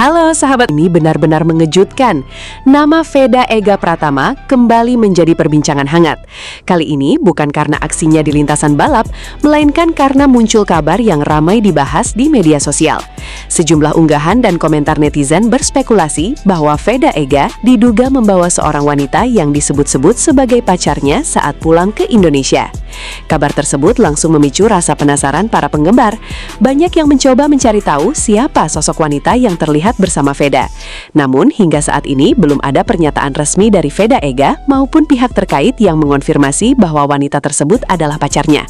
Halo sahabat, ini benar-benar mengejutkan. Nama Veda Ega Pratama kembali menjadi perbincangan hangat. Kali ini bukan karena aksinya di lintasan balap, melainkan karena muncul kabar yang ramai dibahas di media sosial. Sejumlah unggahan dan komentar netizen berspekulasi bahwa Veda Ega diduga membawa seorang wanita yang disebut-sebut sebagai pacarnya saat pulang ke Indonesia. Kabar tersebut langsung memicu rasa penasaran para penggemar. Banyak yang mencoba mencari tahu siapa sosok wanita yang terlihat bersama Veda. Namun hingga saat ini belum ada pernyataan resmi dari Veda Ega maupun pihak terkait yang mengonfirmasi bahwa wanita tersebut adalah pacarnya.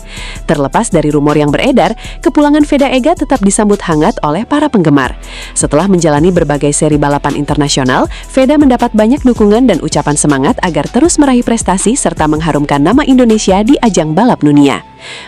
Terlepas dari rumor yang beredar, kepulangan Veda Ega tetap disambut hangat oleh para penggemar. Setelah menjalani berbagai seri balapan internasional, Veda mendapat banyak dukungan dan ucapan semangat agar terus meraih prestasi serta mengharumkan nama Indonesia di ajang balap dunia.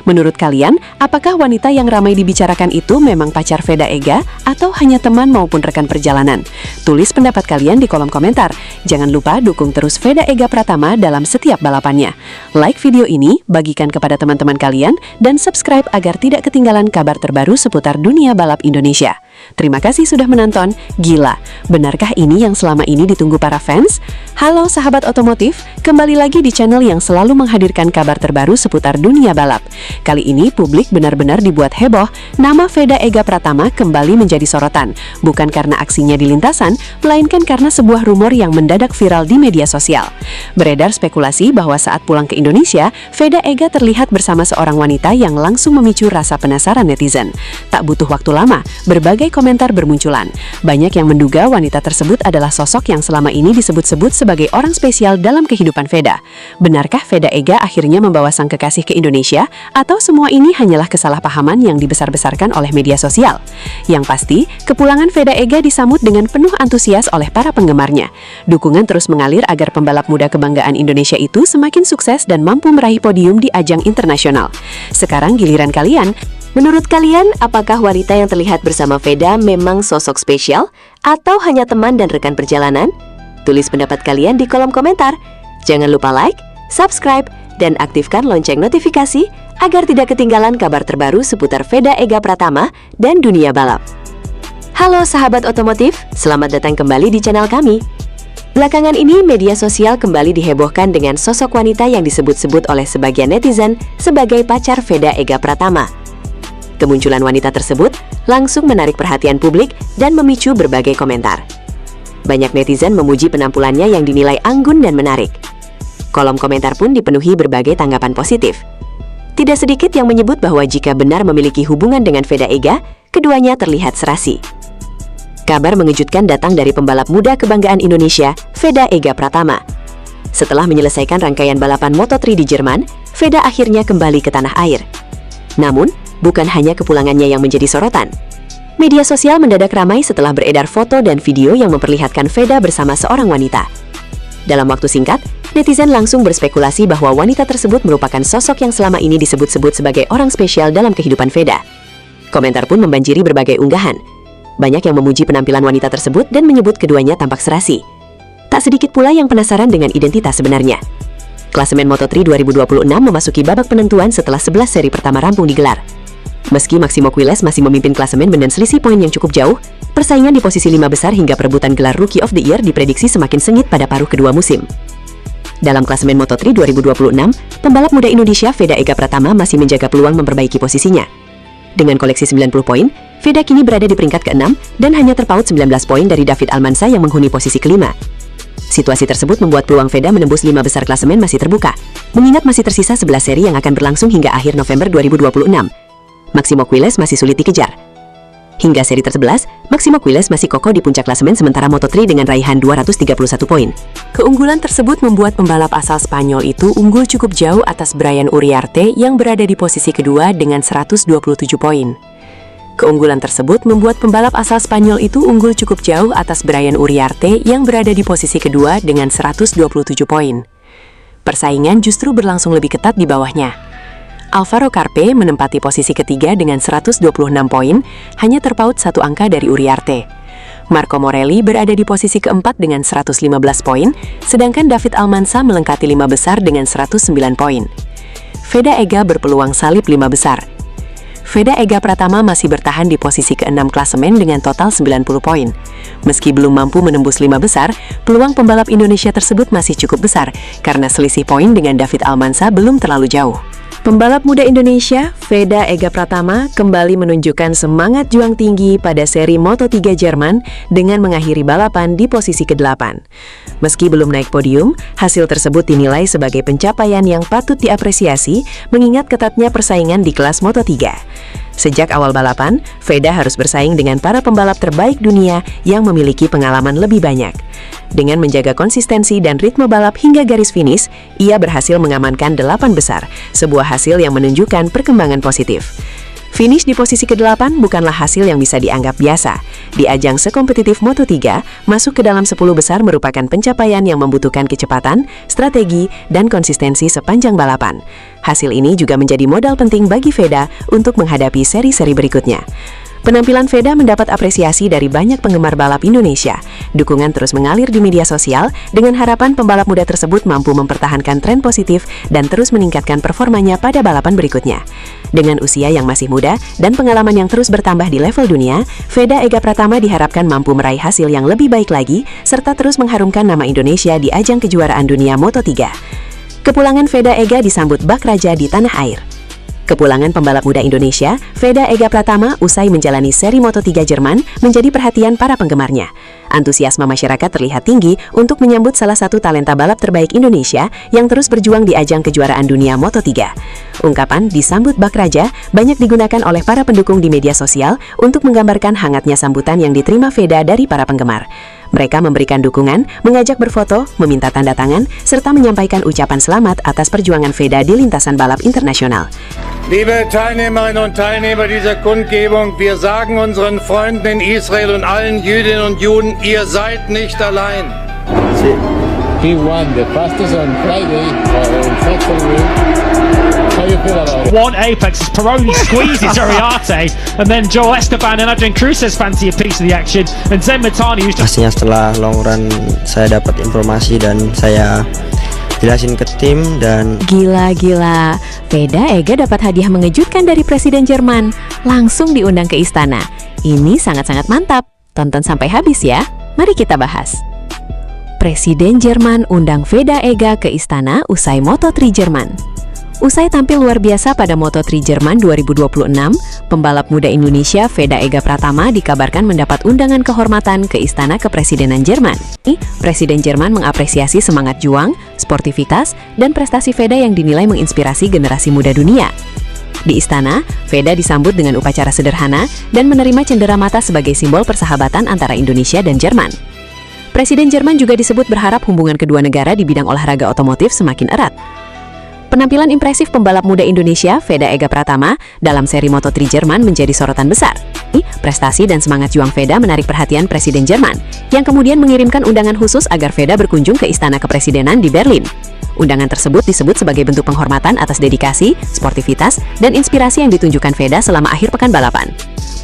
Menurut kalian, apakah wanita yang ramai dibicarakan itu memang pacar Veda Ega atau hanya teman maupun rekan perjalanan? Tulis pendapat kalian di kolom komentar. Jangan lupa dukung terus Veda Ega Pratama dalam setiap balapannya. Like video ini, bagikan kepada teman-teman kalian, dan subscribe agar tidak ketinggalan kabar terbaru seputar dunia balap Indonesia. Terima kasih sudah menonton. Gila, benarkah ini yang selama ini ditunggu para fans? Halo sahabat otomotif, kembali lagi di channel yang selalu menghadirkan kabar terbaru seputar dunia balap. Kali ini publik benar-benar dibuat heboh. Nama Veda Ega Pratama kembali menjadi sorotan, bukan karena aksinya di lintasan, melainkan karena sebuah rumor yang mendadak viral di media sosial. Beredar spekulasi bahwa saat pulang ke Indonesia, Veda Ega terlihat bersama seorang wanita yang langsung memicu rasa penasaran netizen. Tak butuh waktu lama, berbagai komentar bermunculan. Banyak yang menduga wanita tersebut adalah sosok yang selama ini disebut-sebut sebagai orang spesial dalam kehidupan Veda. Benarkah Veda Ega akhirnya membawa sang kekasih ke Indonesia? Atau semua ini hanyalah kesalahpahaman yang dibesar-besarkan oleh media sosial? Yang pasti, kepulangan Veda Ega disambut dengan penuh antusias oleh para penggemarnya. Dukungan terus mengalir agar pembalap muda kebanggaan Indonesia itu semakin sukses dan mampu meraih podium di ajang internasional. Sekarang giliran kalian. Menurut kalian, apakah wanita yang terlihat bersama Veda memang sosok spesial atau hanya teman dan rekan perjalanan? Tulis pendapat kalian di kolom komentar. Jangan lupa like, subscribe, dan aktifkan lonceng notifikasi agar tidak ketinggalan kabar terbaru seputar Veda Ega Pratama dan dunia balap. Halo sahabat otomotif, selamat datang kembali di channel kami. Belakangan ini media sosial kembali dihebohkan dengan sosok wanita yang disebut-sebut oleh sebagian netizen sebagai pacar Veda Ega Pratama. Kemunculan wanita tersebut langsung menarik perhatian publik dan memicu berbagai komentar. Banyak netizen memuji penampilannya yang dinilai anggun dan menarik. Kolom komentar pun dipenuhi berbagai tanggapan positif. Tidak sedikit yang menyebut bahwa jika benar memiliki hubungan dengan Veda Ega, keduanya terlihat serasi. Kabar mengejutkan datang dari pembalap muda kebanggaan Indonesia, Veda Ega Pratama. Setelah menyelesaikan rangkaian balapan Moto3 di Jerman, Veda akhirnya kembali ke tanah air. Namun, bukan hanya kepulangannya yang menjadi sorotan. Media sosial mendadak ramai setelah beredar foto dan video yang memperlihatkan Veda bersama seorang wanita. Dalam waktu singkat, netizen langsung berspekulasi bahwa wanita tersebut merupakan sosok yang selama ini disebut-sebut sebagai orang spesial dalam kehidupan Veda. Komentar pun membanjiri berbagai unggahan. Banyak yang memuji penampilan wanita tersebut dan menyebut keduanya tampak serasi. Tak sedikit pula yang penasaran dengan identitas sebenarnya. Klasemen Moto3 2026 memasuki babak penentuan setelah 11 seri pertama rampung digelar. Meski Maximo Quiles masih memimpin klasemen dengan selisih poin yang cukup jauh, persaingan di posisi 5 besar hingga perebutan gelar Rookie of the Year diprediksi semakin sengit pada paruh kedua musim. Dalam klasemen Moto3 2026, pembalap muda Indonesia Veda Ega Pratama masih menjaga peluang memperbaiki posisinya. Dengan koleksi 90 poin, Veda kini berada di peringkat ke-6 dan hanya terpaut 19 poin dari David Almansa yang menghuni posisi kelima. Situasi tersebut membuat peluang Veda menembus 5 besar klasemen masih terbuka, mengingat masih tersisa 11 seri yang akan berlangsung hingga akhir November 2026. Maximo Quiles masih sulit dikejar. Hingga seri ter-11, Maximo Quiles masih kokoh di puncak klasemen sementara Moto3 dengan raihan 231 poin. Keunggulan tersebut membuat pembalap asal Spanyol itu unggul cukup jauh atas Brian Uriarte yang berada di posisi kedua dengan 127 poin. Keunggulan tersebut membuat pembalap asal Spanyol itu unggul cukup jauh atas Brian Uriarte yang berada di posisi kedua dengan 127 poin. Persaingan justru berlangsung lebih ketat di bawahnya. Alvaro Carpe menempati posisi ketiga dengan 126 poin, hanya terpaut satu angka dari Uriarte. Marco Morelli berada di posisi keempat dengan 115 poin, sedangkan David Almansa melengkati 5 besar dengan 109 poin. Veda Ega berpeluang salib 5 besar. Veda Ega Pratama masih bertahan di posisi ke-6 klasemen dengan total 90 poin. Meski belum mampu menembus 5 besar, peluang pembalap Indonesia tersebut masih cukup besar karena selisih poin dengan David Almansa belum terlalu jauh. Pembalap muda Indonesia, Veda Ega Pratama, kembali menunjukkan semangat juang tinggi pada seri Moto3 Jerman dengan mengakhiri balapan di posisi ke-8. Meski belum naik podium, hasil tersebut dinilai sebagai pencapaian yang patut diapresiasi mengingat ketatnya persaingan di kelas Moto3. Sejak awal balapan, Veda harus bersaing dengan para pembalap terbaik dunia yang memiliki pengalaman lebih banyak. Dengan menjaga konsistensi dan ritme balap hingga garis finish, ia berhasil mengamankan 8 besar, sebuah hasil yang menunjukkan perkembangan positif. Finish di posisi ke-8 bukanlah hasil yang bisa dianggap biasa. Di ajang sekompetitif Moto3, masuk ke dalam 10 besar merupakan pencapaian yang membutuhkan kecepatan, strategi, dan konsistensi sepanjang balapan. Hasil ini juga menjadi modal penting bagi Veda untuk menghadapi seri-seri berikutnya. Penampilan Veda mendapat apresiasi dari banyak penggemar balap Indonesia. Dukungan terus mengalir di media sosial dengan harapan pembalap muda tersebut mampu mempertahankan tren positif dan terus meningkatkan performanya pada balapan berikutnya. Dengan usia yang masih muda dan pengalaman yang terus bertambah di level dunia, Veda Ega Pratama diharapkan mampu meraih hasil yang lebih baik lagi serta terus mengharumkan nama Indonesia di ajang kejuaraan dunia Moto3. Kepulangan Veda Ega disambut bak raja di tanah air. Kepulangan pembalap muda Indonesia, Veda Ega Pratama, usai menjalani seri Moto3 Jerman menjadi perhatian para penggemarnya. Antusiasme masyarakat terlihat tinggi untuk menyambut salah satu talenta balap terbaik Indonesia yang terus berjuang di ajang kejuaraan dunia Moto3. Ungkapan disambut bak raja banyak digunakan oleh para pendukung di media sosial untuk menggambarkan hangatnya sambutan yang diterima Veda dari para penggemar. Mereka memberikan dukungan, mengajak berfoto, meminta tanda tangan, serta menyampaikan ucapan selamat atas perjuangan Veda di lintasan balap internasional. Liebe Teilnehmerinnen und Teilnehmer dieser Kundgebung, wir sagen unseren Freunden in Israel und allen Jüdinnen und Juden, ihr seid nicht allein. He won the fastest on Friday in Saturday. How you feel about it? One apex as Peroni squeezes Uriarte, and then Joel Esteban and Adrian Cruzes fancy a piece of the action, and Zen Matani who's just... Pastinya setelah long run saya dapat informasi dan saya jelasin ke tim dan... Gila, Veda Ega dapat hadiah mengejutkan dari Presiden Jerman, langsung diundang ke istana. Ini sangat-sangat mantap, tonton sampai habis ya, mari kita bahas. Presiden Jerman undang Veda Ega ke istana usai Moto3 Jerman. Usai tampil luar biasa pada Moto3 Jerman 2026, pembalap muda Indonesia Veda Ega Pratama dikabarkan mendapat undangan kehormatan ke Istana Kepresidenan Jerman. Presiden Jerman mengapresiasi semangat juang, sportivitas, dan prestasi Veda yang dinilai menginspirasi generasi muda dunia. Di istana, Veda disambut dengan upacara sederhana dan menerima cenderamata sebagai simbol persahabatan antara Indonesia dan Jerman. Presiden Jerman juga disebut berharap hubungan kedua negara di bidang olahraga otomotif semakin erat. Penampilan impresif pembalap muda Indonesia, Veda Ega Pratama, dalam seri Moto3 Jerman menjadi sorotan besar. Prestasi dan semangat juang Veda menarik perhatian Presiden Jerman, yang kemudian mengirimkan undangan khusus agar Veda berkunjung ke Istana Kepresidenan di Berlin. Undangan tersebut disebut sebagai bentuk penghormatan atas dedikasi, sportivitas, dan inspirasi yang ditunjukkan Veda selama akhir pekan balapan.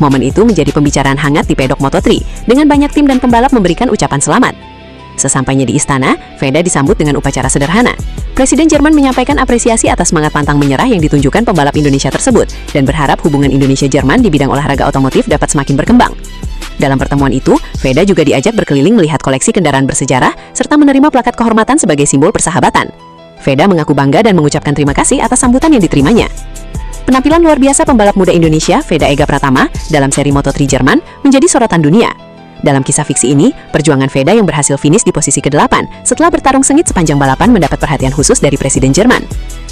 Momen itu menjadi pembicaraan hangat di pedok Moto3, dengan banyak tim dan pembalap memberikan ucapan selamat. Sesampainya di istana, Veda disambut dengan upacara sederhana. Presiden Jerman menyampaikan apresiasi atas semangat pantang menyerah yang ditunjukkan pembalap Indonesia tersebut dan berharap hubungan Indonesia-Jerman di bidang olahraga otomotif dapat semakin berkembang. Dalam pertemuan itu, Veda juga diajak berkeliling melihat koleksi kendaraan bersejarah serta menerima plakat kehormatan sebagai simbol persahabatan. Veda mengaku bangga dan mengucapkan terima kasih atas sambutan yang diterimanya. Penampilan luar biasa pembalap muda Indonesia, Veda Ega Pratama, dalam seri Moto3 Jerman menjadi sorotan dunia. Dalam kisah fiksi ini, perjuangan Veda yang berhasil finish di posisi ke-8 setelah bertarung sengit sepanjang balapan mendapat perhatian khusus dari Presiden Jerman.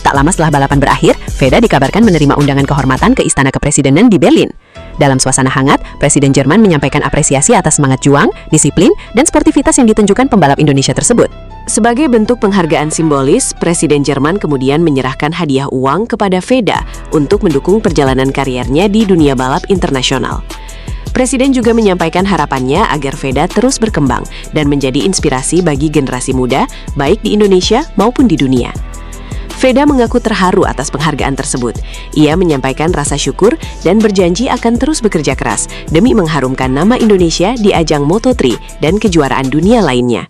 Tak lama setelah balapan berakhir, Veda dikabarkan menerima undangan kehormatan ke Istana Kepresidenan di Berlin. Dalam suasana hangat, Presiden Jerman menyampaikan apresiasi atas semangat juang, disiplin, dan sportivitas yang ditunjukkan pembalap Indonesia tersebut. Sebagai bentuk penghargaan simbolis, Presiden Jerman kemudian menyerahkan hadiah uang kepada Veda untuk mendukung perjalanan kariernya di dunia balap internasional. Presiden juga menyampaikan harapannya agar Veda terus berkembang dan menjadi inspirasi bagi generasi muda, baik di Indonesia maupun di dunia. Veda mengaku terharu atas penghargaan tersebut. Ia menyampaikan rasa syukur dan berjanji akan terus bekerja keras demi mengharumkan nama Indonesia di ajang Moto3 dan kejuaraan dunia lainnya.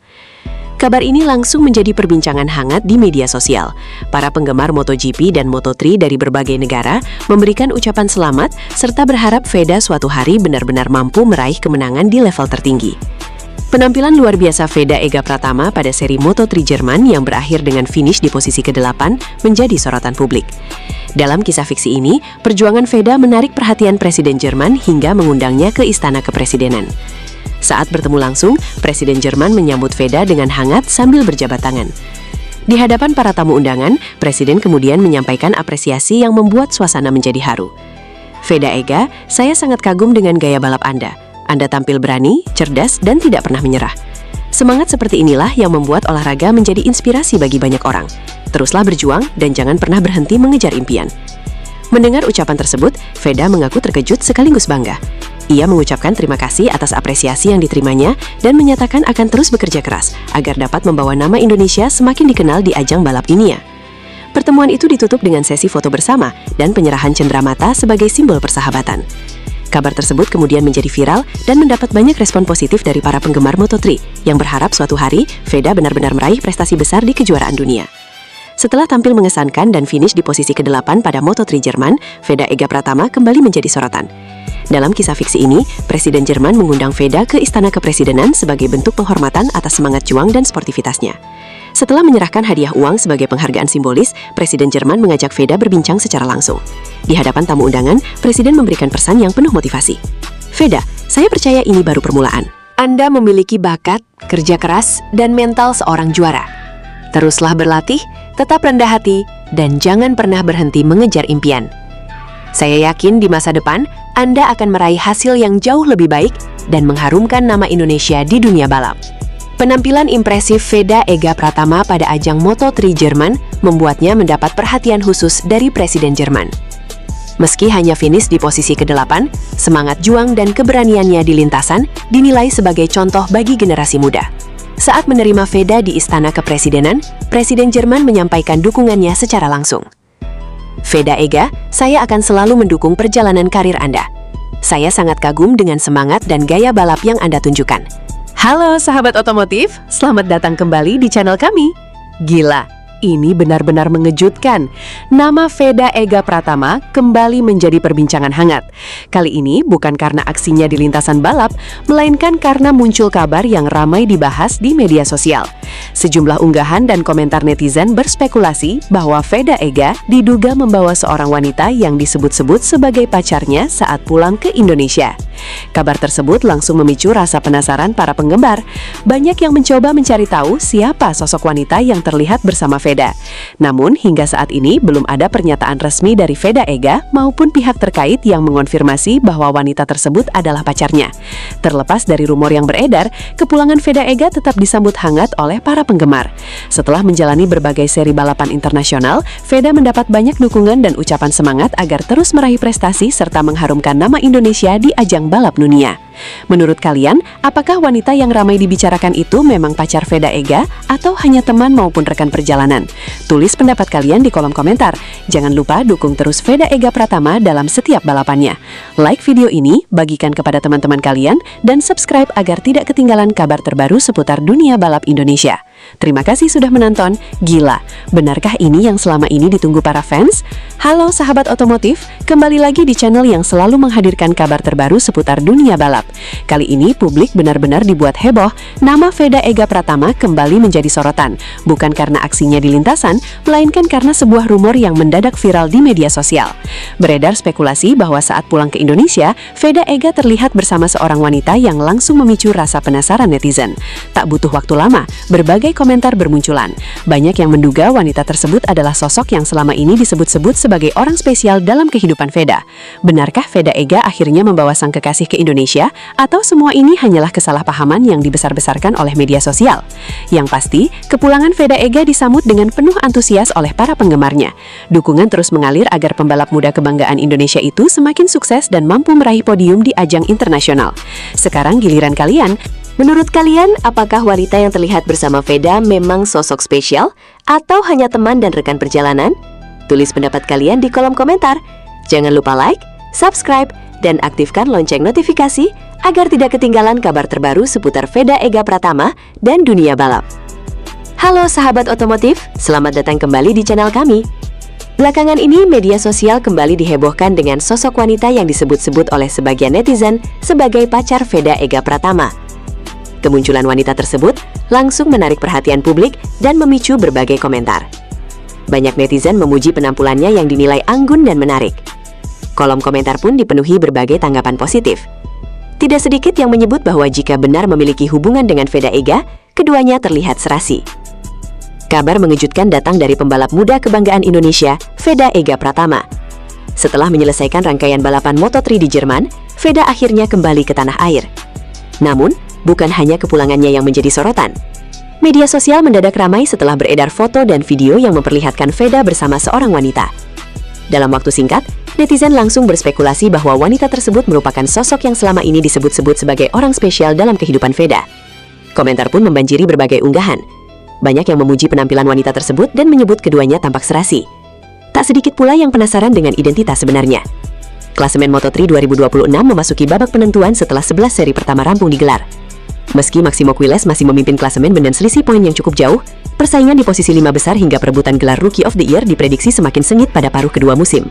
Kabar ini langsung menjadi perbincangan hangat di media sosial. Para penggemar MotoGP dan Moto3 dari berbagai negara memberikan ucapan selamat serta berharap Veda suatu hari benar-benar mampu meraih kemenangan di level tertinggi. Penampilan luar biasa Veda Ega Pratama pada seri Moto3 Jerman yang berakhir dengan finish di posisi ke-8 menjadi sorotan publik. Dalam kisah fiksi ini, perjuangan Veda menarik perhatian Presiden Jerman hingga mengundangnya ke Istana Kepresidenan. Saat bertemu langsung, Presiden Jerman menyambut Veda dengan hangat sambil berjabat tangan. Di hadapan para tamu undangan, Presiden kemudian menyampaikan apresiasi yang membuat suasana menjadi haru. Veda Ega, saya sangat kagum dengan gaya balap Anda. Anda tampil berani, cerdas, dan tidak pernah menyerah. Semangat seperti inilah yang membuat olahraga menjadi inspirasi bagi banyak orang. Teruslah berjuang dan jangan pernah berhenti mengejar impian. Mendengar ucapan tersebut, Veda mengaku terkejut sekaligus bangga. Ia mengucapkan terima kasih atas apresiasi yang diterimanya dan menyatakan akan terus bekerja keras agar dapat membawa nama Indonesia semakin dikenal di ajang balap dunia. Pertemuan itu ditutup dengan sesi foto bersama dan penyerahan cenderamata sebagai simbol persahabatan. Kabar tersebut kemudian menjadi viral dan mendapat banyak respon positif dari para penggemar Moto3 yang berharap suatu hari Veda benar-benar meraih prestasi besar di kejuaraan dunia. Setelah tampil mengesankan dan finish di posisi ke-8 pada Moto3 Jerman, Veda Ega Pratama kembali menjadi sorotan. Dalam kisah fiksi ini, Presiden Jerman mengundang Veda ke Istana Kepresidenan sebagai bentuk penghormatan atas semangat juang dan sportivitasnya. Setelah menyerahkan hadiah uang sebagai penghargaan simbolis, Presiden Jerman mengajak Veda berbincang secara langsung. Di hadapan tamu undangan, Presiden memberikan pesan yang penuh motivasi. Veda, saya percaya ini baru permulaan. Anda memiliki bakat, kerja keras, dan mental seorang juara. Teruslah berlatih, tetap rendah hati, dan jangan pernah berhenti mengejar impian. Saya yakin di masa depan, Anda akan meraih hasil yang jauh lebih baik dan mengharumkan nama Indonesia di dunia balap. Penampilan impresif Veda Ega Pratama pada ajang Moto3 Jerman membuatnya mendapat perhatian khusus dari Presiden Jerman. Meski hanya finish di posisi ke-8, semangat juang dan keberaniannya di lintasan dinilai sebagai contoh bagi generasi muda. Saat menerima Veda di Istana Kepresidenan, Presiden Jerman menyampaikan dukungannya secara langsung. Veda Ega, saya akan selalu mendukung perjalanan karir Anda. Saya sangat kagum dengan semangat dan gaya balap yang Anda tunjukkan. Halo sahabat otomotif, selamat datang kembali di channel kami. Gila, ini benar-benar mengejutkan. Nama Veda Ega Pratama kembali menjadi perbincangan hangat. Kali ini bukan karena aksinya di lintasan balap, melainkan karena muncul kabar yang ramai dibahas di media sosial. Sejumlah unggahan dan komentar netizen berspekulasi bahwa Veda Ega diduga membawa seorang wanita yang disebut-sebut sebagai pacarnya saat pulang ke Indonesia. Kabar tersebut langsung memicu rasa penasaran para penggemar. Banyak yang mencoba mencari tahu siapa sosok wanita yang terlihat bersama Veda. Namun hingga saat ini belum ada pernyataan resmi dari Veda Ega maupun pihak terkait yang mengonfirmasi bahwa wanita tersebut adalah pacarnya. Terlepas dari rumor yang beredar, kepulangan Veda Ega tetap disambut hangat oleh para penggemar. Setelah menjalani berbagai seri balapan internasional, Veda mendapat banyak dukungan dan ucapan semangat agar terus meraih prestasi serta mengharumkan nama Indonesia di ajang balap dunia. Menurut kalian, apakah wanita yang ramai dibicarakan itu memang pacar Veda Ega atau hanya teman maupun rekan perjalanan? Tulis pendapat kalian di kolom komentar. Jangan lupa dukung terus Veda Ega Pratama dalam setiap balapannya. Like video ini, bagikan kepada teman-teman kalian, dan subscribe agar tidak ketinggalan kabar terbaru seputar dunia balap Indonesia. Terima kasih sudah menonton. Gila, benarkah ini yang selama ini ditunggu para fans? Halo sahabat otomotif, kembali lagi di channel yang selalu menghadirkan kabar terbaru seputar dunia balap. Kali ini publik benar-benar dibuat heboh. Nama Veda Ega Pratama kembali menjadi sorotan, bukan karena aksinya di lintasan, melainkan karena sebuah rumor yang mendadak viral di media sosial. Beredar spekulasi bahwa saat pulang ke Indonesia, Veda Ega terlihat bersama seorang wanita yang langsung memicu rasa penasaran netizen. Tak butuh waktu lama, berbagai komentar bermunculan. Banyak yang menduga wanita tersebut adalah sosok yang selama ini disebut-sebut sebagai orang spesial dalam kehidupan Veda. Benarkah Veda Ega akhirnya membawa sang kekasih ke Indonesia, atau semua ini hanyalah kesalahpahaman yang dibesar-besarkan oleh media sosial? Yang pasti, kepulangan Veda Ega disambut dengan penuh antusias oleh para penggemarnya. Dukungan terus mengalir agar pembalap muda kebanggaan Indonesia itu semakin sukses dan mampu meraih podium di ajang internasional. Sekarang giliran kalian. Menurut kalian, apakah wanita yang terlihat bersama Veda memang sosok spesial atau hanya teman dan rekan perjalanan? Tulis pendapat kalian di kolom komentar. Jangan lupa like, subscribe, dan aktifkan lonceng notifikasi agar tidak ketinggalan kabar terbaru seputar Veda Ega Pratama dan dunia balap. Halo sahabat otomotif, selamat datang kembali di channel kami. Belakangan ini, media sosial kembali dihebohkan dengan sosok wanita yang disebut-sebut oleh sebagian netizen sebagai pacar Veda Ega Pratama. Kemunculan wanita tersebut langsung menarik perhatian publik dan memicu berbagai komentar. Banyak netizen memuji penampilannya yang dinilai anggun dan menarik. Kolom komentar pun dipenuhi berbagai tanggapan positif. Tidak sedikit yang menyebut bahwa jika benar memiliki hubungan dengan Veda Ega, keduanya terlihat serasi. Kabar mengejutkan datang dari pembalap muda kebanggaan Indonesia, Veda Ega Pratama. Setelah menyelesaikan rangkaian balapan Moto3 di Jerman, Veda akhirnya kembali ke tanah air. Namun, bukan hanya kepulangannya yang menjadi sorotan. Media sosial mendadak ramai setelah beredar foto dan video yang memperlihatkan Veda bersama seorang wanita. Dalam waktu singkat, netizen langsung berspekulasi bahwa wanita tersebut merupakan sosok yang selama ini disebut-sebut sebagai orang spesial dalam kehidupan Veda. Komentar pun membanjiri berbagai unggahan. Banyak yang memuji penampilan wanita tersebut dan menyebut keduanya tampak serasi. Tak sedikit pula yang penasaran dengan identitas sebenarnya. Klasemen Moto3 2026 memasuki babak penentuan setelah 11 seri pertama rampung digelar. Meski Maximo Quiles masih memimpin klasemen dengan selisih poin yang cukup jauh, persaingan di posisi 5 besar hingga perebutan gelar Rookie of the Year diprediksi semakin sengit pada paruh kedua musim.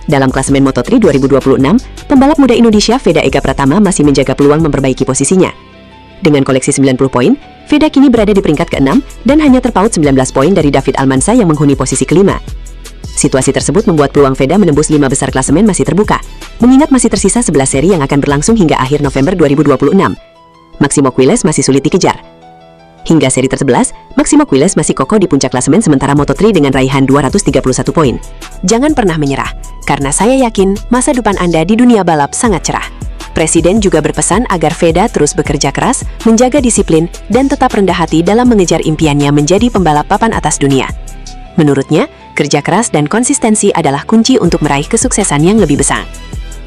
Dalam klasemen Moto3 2026, pembalap muda Indonesia Veda Ega Pratama masih menjaga peluang memperbaiki posisinya. Dengan koleksi 90 poin, Veda kini berada di peringkat ke-6 dan hanya terpaut 19 poin dari David Almansa yang menghuni posisi kelima. Situasi tersebut membuat peluang Veda menembus 5 besar klasemen masih terbuka, mengingat masih tersisa 11 seri yang akan berlangsung hingga akhir November 2026. Maximo Quiles masih sulit dikejar. Hingga seri ter-11, Maximo Quiles masih kokoh di puncak klasemen sementara Moto3 dengan raihan 231 poin. Jangan pernah menyerah, karena saya yakin masa depan Anda di dunia balap sangat cerah. Presiden juga berpesan agar Veda terus bekerja keras, menjaga disiplin, dan tetap rendah hati dalam mengejar impiannya menjadi pembalap papan atas dunia. Menurutnya, kerja keras dan konsistensi adalah kunci untuk meraih kesuksesan yang lebih besar.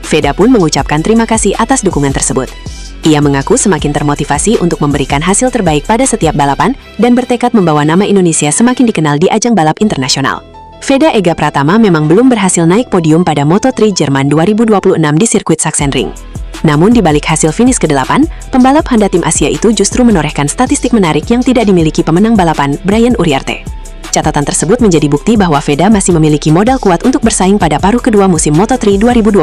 Veda pun mengucapkan terima kasih atas dukungan tersebut. Ia mengaku semakin termotivasi untuk memberikan hasil terbaik pada setiap balapan dan bertekad membawa nama Indonesia semakin dikenal di ajang balap internasional. Veda Ega Pratama memang belum berhasil naik podium pada Moto3 Jerman 2026 di sirkuit Sachsenring. Namun di balik hasil finish ke-8, pembalap Honda tim Asia itu justru menorehkan statistik menarik yang tidak dimiliki pemenang balapan, Brian Uriarte. Catatan tersebut menjadi bukti bahwa Veda masih memiliki modal kuat untuk bersaing pada paruh kedua musim Moto3 2026.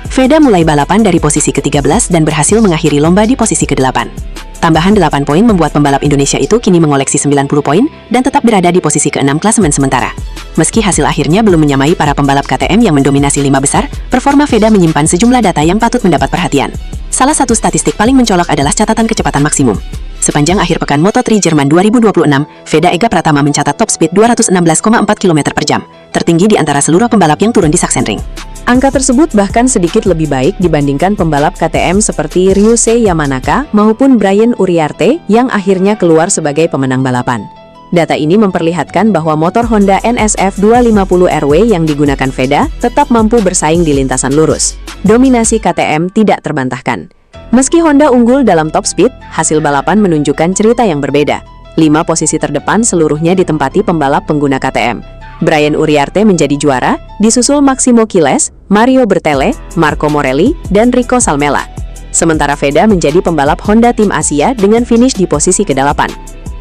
Veda mulai balapan dari posisi ke-13 dan berhasil mengakhiri lomba di posisi ke-8. Tambahan 8 poin membuat pembalap Indonesia itu kini mengoleksi 90 poin dan tetap berada di posisi ke-6 klasemen sementara. Meski hasil akhirnya belum menyamai para pembalap KTM yang mendominasi 5 besar, performa Veda menyimpan sejumlah data yang patut mendapat perhatian. Salah satu statistik paling mencolok adalah catatan kecepatan maksimum. Sepanjang akhir pekan Moto3 Jerman 2026, Veda Ega Pratama mencatat top speed 216,4 km per jam, tertinggi di antara seluruh pembalap yang turun di Sachsenring. Angka tersebut bahkan sedikit lebih baik dibandingkan pembalap KTM seperti Ryusei Yamanaka maupun Brian Uriarte yang akhirnya keluar sebagai pemenang balapan. Data ini memperlihatkan bahwa motor Honda NSF 250RW yang digunakan Veda tetap mampu bersaing di lintasan lurus. Dominasi KTM tidak terbantahkan. Meski Honda unggul dalam top speed, hasil balapan menunjukkan cerita yang berbeda. 5 posisi terdepan seluruhnya ditempati pembalap pengguna KTM. Brian Uriarte menjadi juara, disusul Maximo Quiles, Mario Bertele, Marco Morelli, dan Rico Salmela. Sementara Veda menjadi pembalap Honda tim Asia dengan finish di posisi ke-8.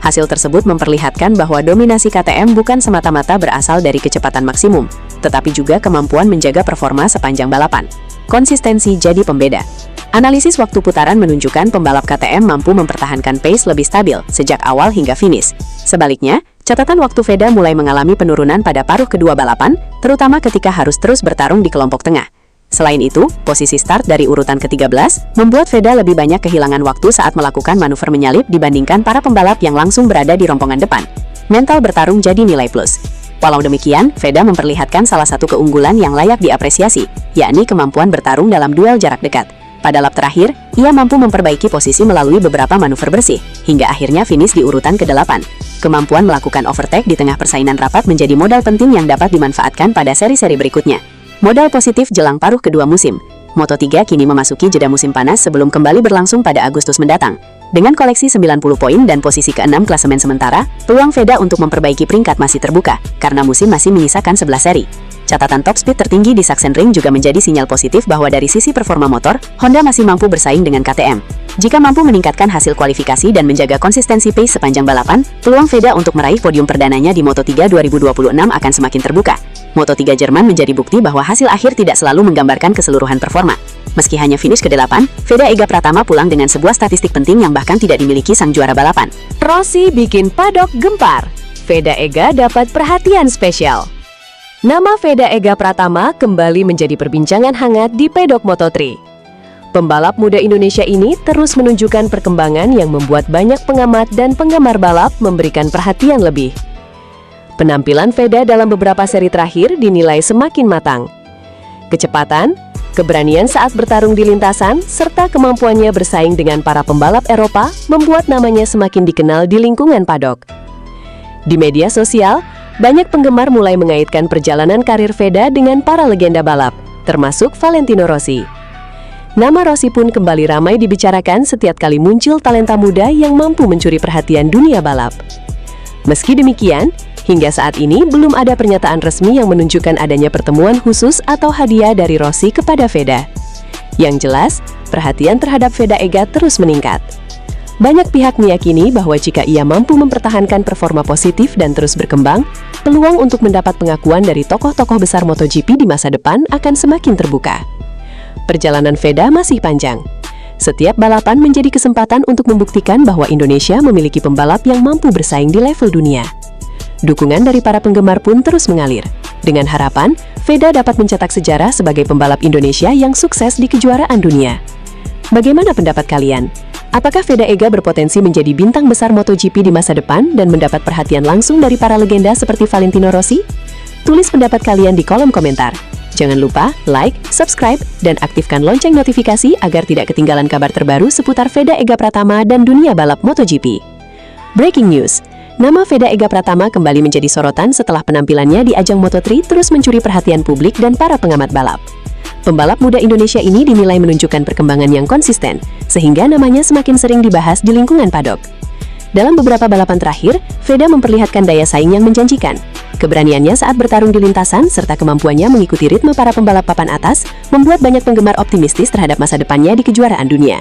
Hasil tersebut memperlihatkan bahwa dominasi KTM bukan semata-mata berasal dari kecepatan maksimum, tetapi juga kemampuan menjaga performa sepanjang balapan. Konsistensi jadi pembeda. Analisis waktu putaran menunjukkan pembalap KTM mampu mempertahankan pace lebih stabil sejak awal hingga finish. Sebaliknya, catatan waktu Veda mulai mengalami penurunan pada paruh kedua balapan, terutama ketika harus terus bertarung di kelompok tengah. Selain itu, posisi start dari urutan ke-13 membuat Veda lebih banyak kehilangan waktu saat melakukan manuver menyalip dibandingkan para pembalap yang langsung berada di rombongan depan. Mental bertarung jadi nilai plus. Walau demikian, Veda memperlihatkan salah satu keunggulan yang layak diapresiasi, yakni kemampuan bertarung dalam duel jarak dekat. Pada lap terakhir, ia mampu memperbaiki posisi melalui beberapa manuver bersih, hingga akhirnya finish di urutan ke-8. Kemampuan melakukan overtake di tengah persaingan rapat menjadi modal penting yang dapat dimanfaatkan pada seri-seri berikutnya. Modal positif jelang paruh kedua musim. Moto3 kini memasuki jeda musim panas sebelum kembali berlangsung pada Agustus mendatang. Dengan koleksi 90 poin dan posisi ke-6 klasemen sementara, peluang Veda untuk memperbaiki peringkat masih terbuka, karena musim masih menyisakan 11 seri. Catatan top speed tertinggi di Sachsenring juga menjadi sinyal positif bahwa dari sisi performa motor, Honda masih mampu bersaing dengan KTM. Jika mampu meningkatkan hasil kualifikasi dan menjaga konsistensi pace sepanjang balapan, peluang Veda untuk meraih podium perdananya di Moto3 2026 akan semakin terbuka. Moto3 Jerman menjadi bukti bahwa hasil akhir tidak selalu menggambarkan keseluruhan performa. Meski hanya finish ke-8, Veda Ega Pratama pulang dengan sebuah statistik penting yang bahkan tidak dimiliki sang juara balapan. Rossi bikin paddock gempar. Veda Ega dapat perhatian spesial. Nama Veda Ega Pratama kembali menjadi perbincangan hangat di pedok Moto3. Pembalap muda Indonesia ini terus menunjukkan perkembangan yang membuat banyak pengamat dan penggemar balap memberikan perhatian lebih. Penampilan Veda dalam beberapa seri terakhir dinilai semakin matang. Kecepatan, keberanian saat bertarung di lintasan, serta kemampuannya bersaing dengan para pembalap Eropa membuat namanya semakin dikenal di lingkungan paddock. Di media sosial, banyak penggemar mulai mengaitkan perjalanan karir Veda dengan para legenda balap, termasuk Valentino Rossi. Nama Rossi pun kembali ramai dibicarakan setiap kali muncul talenta muda yang mampu mencuri perhatian dunia balap. Meski demikian, hingga saat ini belum ada pernyataan resmi yang menunjukkan adanya pertemuan khusus atau hadiah dari Rossi kepada Veda. Yang jelas, perhatian terhadap Veda Ega terus meningkat. Banyak pihak meyakini bahwa jika ia mampu mempertahankan performa positif dan terus berkembang, peluang untuk mendapat pengakuan dari tokoh-tokoh besar MotoGP di masa depan akan semakin terbuka. Perjalanan Veda masih panjang. Setiap balapan menjadi kesempatan untuk membuktikan bahwa Indonesia memiliki pembalap yang mampu bersaing di level dunia. Dukungan dari para penggemar pun terus mengalir, dengan harapan Veda dapat mencetak sejarah sebagai pembalap Indonesia yang sukses di kejuaraan dunia. Bagaimana pendapat kalian? Apakah Veda Ega berpotensi menjadi bintang besar MotoGP di masa depan dan mendapat perhatian langsung dari para legenda seperti Valentino Rossi? Tulis pendapat kalian di kolom komentar. Jangan lupa like, subscribe, dan aktifkan lonceng notifikasi agar tidak ketinggalan kabar terbaru seputar Veda Ega Pratama dan dunia balap MotoGP. Breaking news, nama Veda Ega Pratama kembali menjadi sorotan setelah penampilannya di ajang Moto3 terus mencuri perhatian publik dan para pengamat balap. Pembalap muda Indonesia ini dinilai menunjukkan perkembangan yang konsisten, sehingga namanya semakin sering dibahas di lingkungan paddock. Dalam beberapa balapan terakhir, Veda memperlihatkan daya saing yang menjanjikan. Keberaniannya saat bertarung di lintasan serta kemampuannya mengikuti ritme para pembalap papan atas membuat banyak penggemar optimistis terhadap masa depannya di kejuaraan dunia.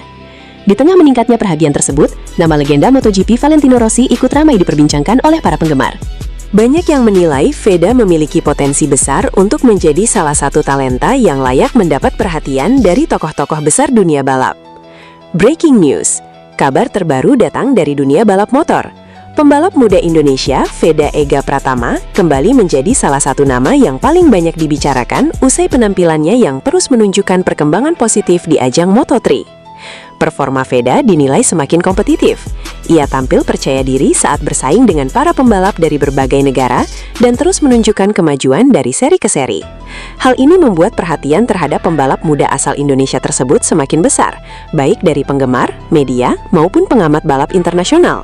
Di tengah meningkatnya perhatian tersebut, nama legenda MotoGP Valentino Rossi ikut ramai diperbincangkan oleh para penggemar. Banyak yang menilai Veda memiliki potensi besar untuk menjadi salah satu talenta yang layak mendapat perhatian dari tokoh-tokoh besar dunia balap. Breaking news, kabar terbaru datang dari dunia balap motor. Pembalap muda Indonesia, Veda Ega Pratama, kembali menjadi salah satu nama yang paling banyak dibicarakan usai penampilannya yang terus menunjukkan perkembangan positif di ajang Moto3. Performa Veda dinilai semakin kompetitif. Ia tampil percaya diri saat bersaing dengan para pembalap dari berbagai negara dan terus menunjukkan kemajuan dari seri ke seri. Hal ini membuat perhatian terhadap pembalap muda asal Indonesia tersebut semakin besar, baik dari penggemar, media, maupun pengamat balap internasional.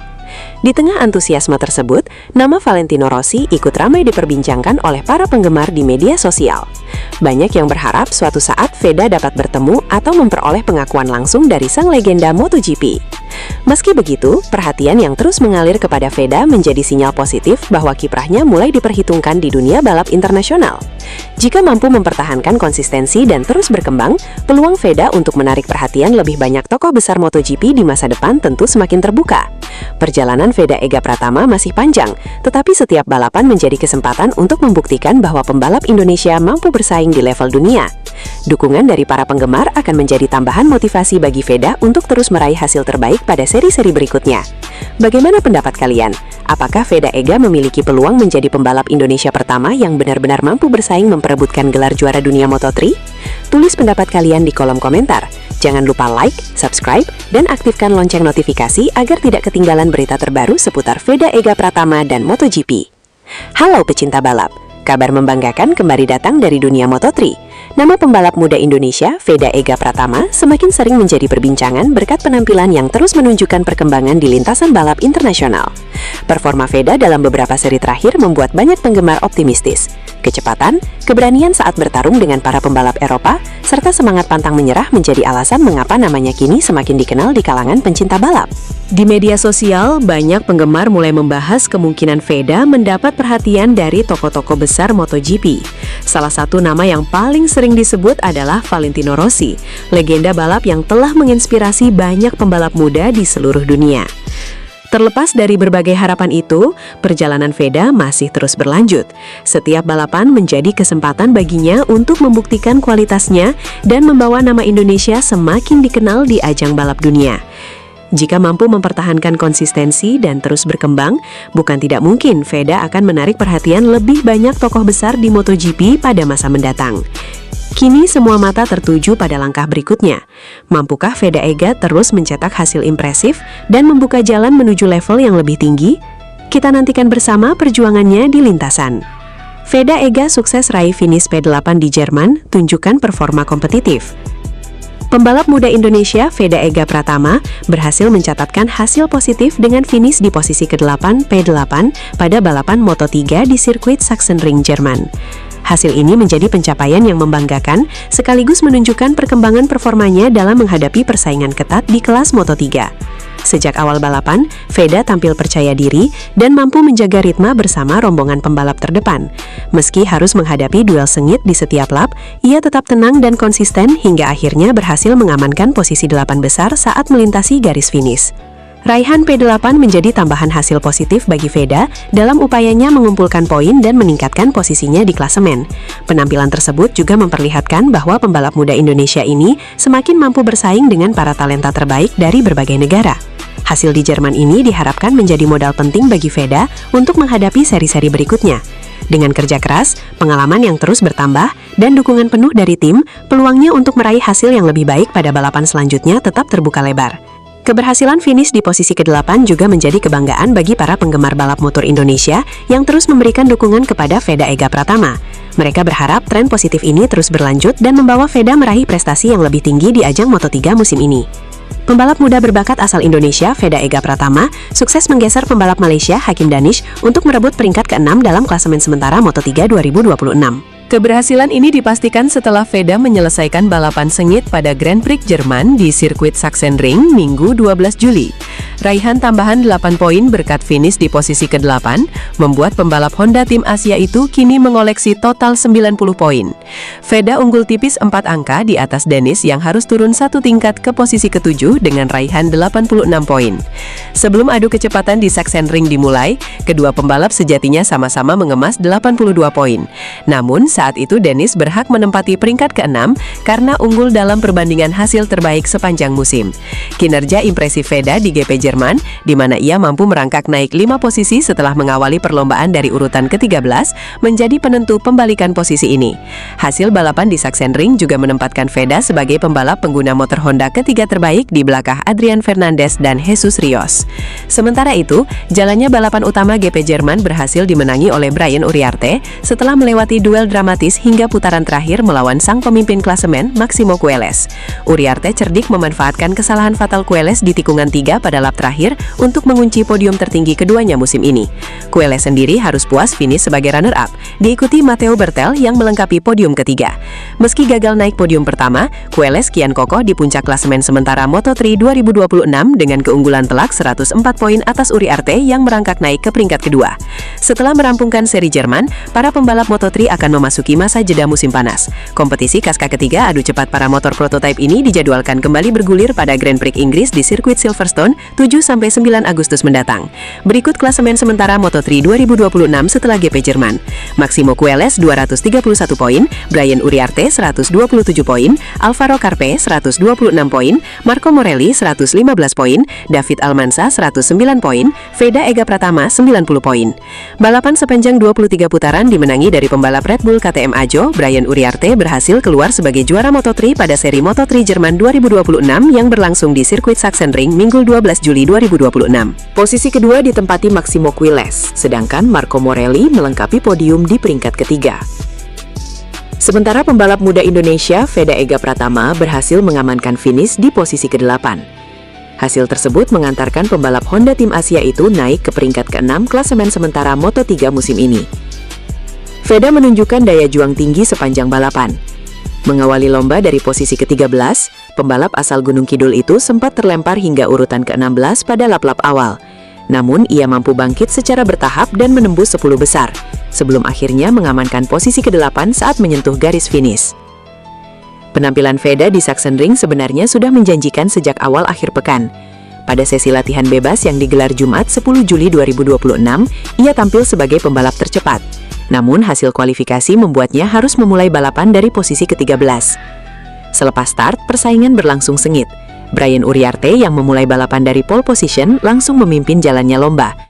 Di tengah antusiasme tersebut, nama Valentino Rossi ikut ramai diperbincangkan oleh para penggemar di media sosial. Banyak yang berharap suatu saat Veda dapat bertemu atau memperoleh pengakuan langsung dari sang legenda MotoGP. Meski begitu, perhatian yang terus mengalir kepada Veda menjadi sinyal positif bahwa kiprahnya mulai diperhitungkan di dunia balap internasional. Jika mampu mempertahankan konsistensi dan terus berkembang, peluang Veda untuk menarik perhatian lebih banyak tokoh besar MotoGP di masa depan tentu semakin terbuka. Perjalanan Veda Ega Pratama masih panjang, tetapi setiap balapan menjadi kesempatan untuk membuktikan bahwa pembalap Indonesia mampu bersaing di level dunia. Dukungan dari para penggemar akan menjadi tambahan motivasi bagi Veda untuk terus meraih hasil terbaik pada seri-seri berikutnya. Bagaimana pendapat kalian? Apakah Veda Ega memiliki peluang menjadi pembalap Indonesia pertama yang benar-benar mampu bersaing memperebutkan gelar juara dunia Moto3? Tulis pendapat kalian di kolom komentar. Jangan lupa like, subscribe, dan aktifkan lonceng notifikasi agar tidak ketinggalan berita terbaru seputar Veda Ega Pratama dan MotoGP. Halo pecinta balap, kabar membanggakan kembali datang dari dunia Moto3. Nama pembalap muda Indonesia, Veda Ega Pratama, semakin sering menjadi perbincangan berkat penampilan yang terus menunjukkan perkembangan di lintasan balap internasional. Performa Veda dalam beberapa seri terakhir membuat banyak penggemar optimistis. Kecepatan, keberanian saat bertarung dengan para pembalap Eropa, serta semangat pantang menyerah menjadi alasan mengapa namanya kini semakin dikenal di kalangan pencinta balap. Di media sosial, banyak penggemar mulai membahas kemungkinan Veda mendapat perhatian dari tokoh-tokoh besar MotoGP. Salah satu nama yang paling sering disebut adalah Valentino Rossi, legenda balap yang telah menginspirasi banyak pembalap muda di seluruh dunia. Terlepas dari berbagai harapan itu, perjalanan Veda masih terus berlanjut. Setiap balapan menjadi kesempatan baginya untuk membuktikan kualitasnya dan membawa nama Indonesia semakin dikenal di ajang balap dunia. Jika mampu mempertahankan konsistensi dan terus berkembang, bukan tidak mungkin Veda akan menarik perhatian lebih banyak tokoh besar di MotoGP pada masa mendatang. Kini semua mata tertuju pada langkah berikutnya. Mampukah Veda Ega terus mencetak hasil impresif dan membuka jalan menuju level yang lebih tinggi? Kita nantikan bersama perjuangannya di lintasan. Veda Ega sukses raih finish P8 di Jerman, tunjukkan performa kompetitif. Pembalap muda Indonesia Veda Ega Pratama berhasil mencatatkan hasil positif dengan finish di posisi ke-8 P8 pada balapan Moto3 di sirkuit Sachsenring, Jerman. Hasil ini menjadi pencapaian yang membanggakan sekaligus menunjukkan perkembangan performanya dalam menghadapi persaingan ketat di kelas Moto3. Sejak awal balapan, Veda tampil percaya diri dan mampu menjaga ritme bersama rombongan pembalap terdepan. Meski harus menghadapi duel sengit di setiap lap, ia tetap tenang dan konsisten hingga akhirnya berhasil mengamankan posisi 8 besar saat melintasi garis finish. Raihan P8 menjadi tambahan hasil positif bagi Veda dalam upayanya mengumpulkan poin dan meningkatkan posisinya di klasemen. Penampilan tersebut juga memperlihatkan bahwa pembalap muda Indonesia ini semakin mampu bersaing dengan para talenta terbaik dari berbagai negara. Hasil di Jerman ini diharapkan menjadi modal penting bagi Veda untuk menghadapi seri-seri berikutnya. Dengan kerja keras, pengalaman yang terus bertambah, dan dukungan penuh dari tim, peluangnya untuk meraih hasil yang lebih baik pada balapan selanjutnya tetap terbuka lebar. Keberhasilan finish di posisi ke-8 juga menjadi kebanggaan bagi para penggemar balap motor Indonesia yang terus memberikan dukungan kepada Veda Ega Pratama. Mereka berharap tren positif ini terus berlanjut dan membawa Veda meraih prestasi yang lebih tinggi di ajang Moto3 musim ini. Pembalap muda berbakat asal Indonesia, Veda Ega Pratama, sukses menggeser pembalap Malaysia, Hakim Danish, untuk merebut peringkat ke-6 dalam klasemen sementara Moto3 2026. Keberhasilan ini dipastikan setelah Veda menyelesaikan balapan sengit pada Grand Prix Jerman di sirkuit Sachsenring Minggu 12 Juli. Raihan tambahan 8 poin berkat finish di posisi ke-8 membuat pembalap Honda Tim Asia itu kini mengoleksi total 90 poin. Veda unggul tipis 4 angka di atas Danish yang harus turun 1 tingkat ke posisi ke-7 dengan raihan 86 poin. Sebelum adu kecepatan di Sachsenring dimulai, kedua pembalap sejatinya sama-sama mengemas 82 poin. Namun, saat itu Danish berhak menempati peringkat ke-6 karena unggul dalam perbandingan hasil terbaik sepanjang musim. Kinerja impresif Veda di GP Jerman, di mana ia mampu merangkak naik 5 posisi setelah mengawali perlombaan dari urutan ke-13, menjadi penentu pembalikan posisi ini. Hasil balapan di Sachsenring juga menempatkan Veda sebagai pembalap pengguna motor Honda ketiga terbaik di belakang Adrian Fernandez dan Jesus Rios. Sementara itu, jalannya balapan utama GP Jerman berhasil dimenangi oleh Brian Uriarte setelah melewati duel dramatis hingga putaran terakhir melawan sang pemimpin klasemen Maximo Queiroz. Uriarte cerdik memanfaatkan kesalahan fatal Queiroz di tikungan 3 pada lap terakhir untuk mengunci podium tertinggi keduanya musim ini. Queiroz sendiri harus puas finish sebagai runner-up, diikuti Matteo Bertel yang melengkapi podium ketiga. Meski gagal naik podium pertama, Queiroz kian kokoh di puncak klasemen sementara Moto3 2026 dengan keunggulan telak 104 poin atas Uriarte yang merangkak naik ke peringkat kedua. Setelah merampungkan seri Jerman, para pembalap Moto3 akan memasuki masa jeda musim panas. Kompetisi Kaska ketiga adu cepat para motor prototipe ini dijadwalkan kembali bergulir pada Grand Prix Inggris di sirkuit Silverstone 7-9 Agustus mendatang. Berikut klasemen sementara Moto3 2026 setelah GP Jerman. Maximo Queiroz 231 poin, Brian Uriarte 127 poin, Alvaro Carpe 126 poin, Marco Morelli 115 poin, David Almanza 109 poin, Veda Ega Pratama 90 poin. Balapan sepanjang 23 putaran dimenangi dari pembalap Red Bull KTM Ajo. Brian Uriarte berhasil keluar sebagai juara Moto3 pada seri Moto3 Jerman 2026 yang berlangsung di sirkuit Sachsenring Minggu 12 Juli 2026. Posisi kedua ditempati Maximo Queiroz, sedangkan Marco Morelli melengkapi podium di peringkat ketiga. Sementara pembalap muda Indonesia Veda Ega Pratama berhasil mengamankan finish di posisi ke-8. Hasil tersebut mengantarkan pembalap Honda Tim Asia itu naik ke peringkat ke-6 klasemen sementara Moto3 musim ini. Veda menunjukkan daya juang tinggi sepanjang balapan. Mengawali lomba dari posisi ke-13, pembalap asal Gunung Kidul itu sempat terlempar hingga urutan ke-16 pada lap-lap awal. Namun, ia mampu bangkit secara bertahap dan menembus 10 besar, sebelum akhirnya mengamankan posisi ke-8 saat menyentuh garis finish. Penampilan Veda di Sachsenring sebenarnya sudah menjanjikan sejak awal akhir pekan. Pada sesi latihan bebas yang digelar Jumat 10 Juli 2026, ia tampil sebagai pembalap tercepat. Namun hasil kualifikasi membuatnya harus memulai balapan dari posisi ke-13. Selepas start, persaingan berlangsung sengit. Brian Uriarte yang memulai balapan dari pole position langsung memimpin jalannya lomba.